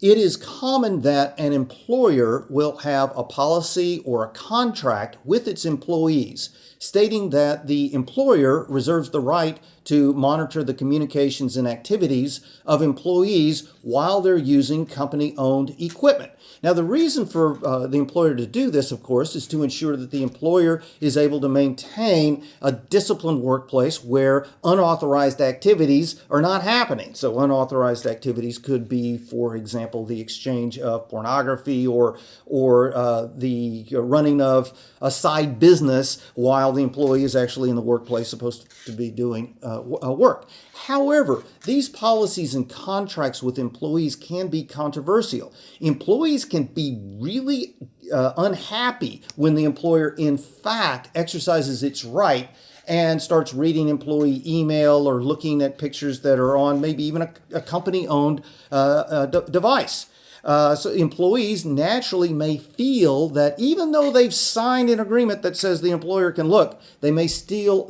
It is common that an employer will have a policy or a contract with its employees stating that the employer reserves the right to monitor the communications and activities of employees while they're using company-owned equipment. Now, the reason for the employer to do this, of course, is to ensure that the employer is able to maintain a disciplined workplace where unauthorized activities are not happening. So unauthorized activities could be, for example, the exchange of pornography or the running of a side business while the employee is actually in the workplace supposed to be doing work. However, these policies and contracts with employees can be controversial. Employees can be really unhappy when the employer, in fact, exercises its right and starts reading employee email or looking at pictures that are on maybe even a company-owned device. So employees naturally may feel that even though they've signed an agreement that says the employer can look, they may still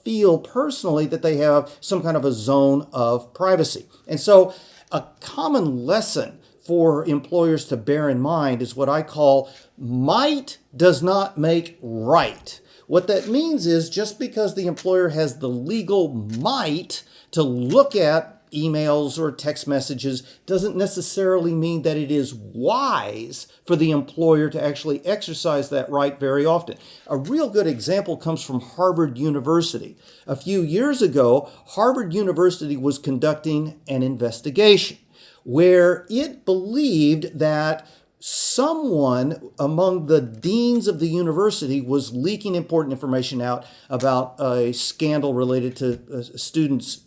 feel personally that they have some kind of a zone of privacy. And so a common lesson for employers to bear in mind is what I call might does not make right. What that means is just because the employer has the legal might to look at emails or text messages doesn't necessarily mean that it is wise for the employer to actually exercise that right very often. A real good example comes from Harvard University. A few years ago, Harvard University was conducting an investigation where it believed that someone among the deans of the university was leaking important information out about a scandal related to students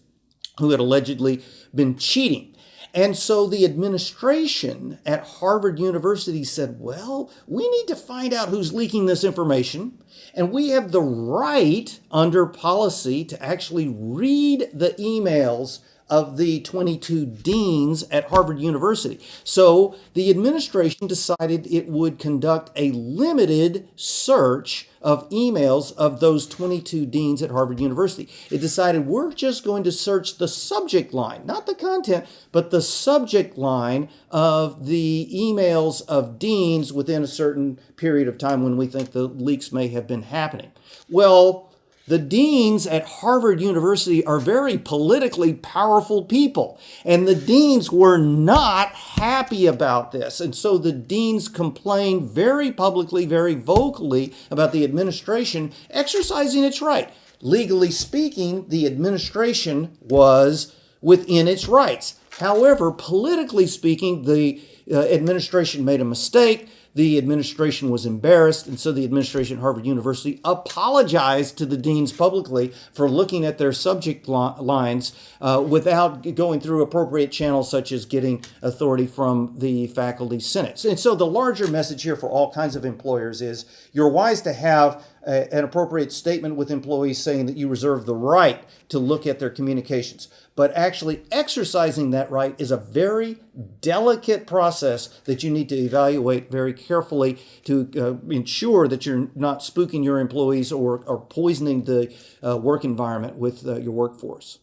who had allegedly been cheating. And so the administration at Harvard University said, well, we need to find out who's leaking this information, and we have the right under policy to actually read the emails of the 22 deans at Harvard University. So the administration decided it would conduct a limited search of emails of those 22 deans at Harvard University. It decided we're just going to search the subject line, not the content, but the subject line of the emails of deans within a certain period of time when we think the leaks may have been happening. Well, the deans at Harvard University are very politically powerful people, and the deans were not happy about this. And so the deans complained very publicly, very vocally about the administration exercising its right. Legally speaking, the administration was within its rights. However, politically speaking, the administration made a mistake. The administration was embarrassed, and so the administration at Harvard University apologized to the deans publicly for looking at their subject lines without going through appropriate channels such as getting authority from the faculty senate. And so the larger message here for all kinds of employers is you're wise to have an appropriate statement with employees saying that you reserve the right to look at their communications. But actually exercising that right is a very delicate process that you need to evaluate very carefully to ensure that you're not spooking your employees or poisoning the work environment with your workforce.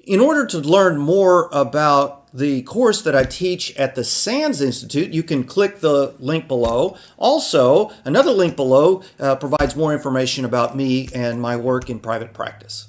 In order to learn more about the course that I teach at the SANS Institute, you can click the link below. Also, another link below provides more information about me and my work in private practice.